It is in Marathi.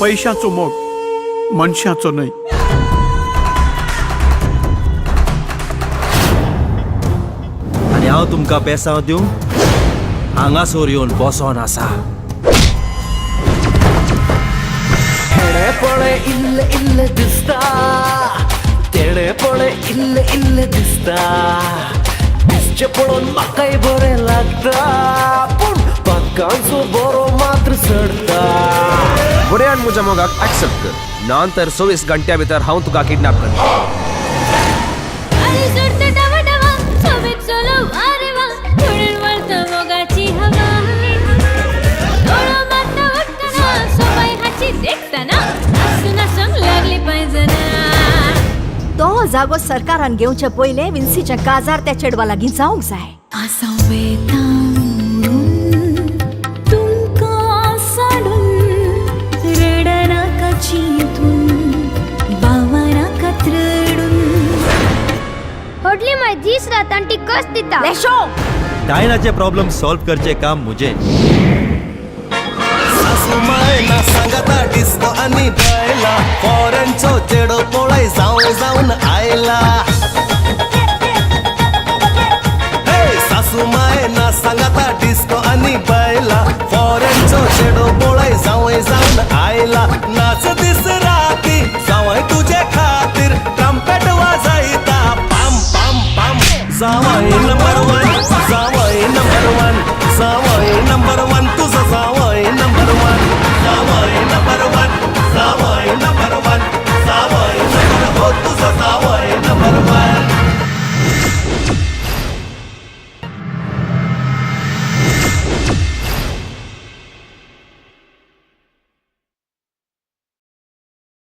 पैशाचो मोग मनशाचो नाही. आणि हांव तुमकां पेसांव दिवं हांगासोर येवन बसोन आसा. हेडे पळे इल्ल इल्ल दिसता, तेडे पळे इल्ल इल्ल दिसता. दिसचे पळोवन म्हाकाय बरें लागता, पूण बाकांचो बरो मात्र चडटा. बऱ्यान म्हज्या मोगाक एक्सेप्ट कर, नांतर 24 घंट्या भितर हांव तुका किडनॅप करता. तो जागो सरकारान घेवचे पयले विन्सीच्या काजार त्या चेडवा लागीं जावंक जाय. होटली माय दीस रात आंटी कस दिता लेशो डायनाचे प्रॉब्लेम सॉल्व करचे काम मुझे. सासूमायना सांगता डिस्को आनी बायला, फॉरेनचो चेडो पळय जावन आयला.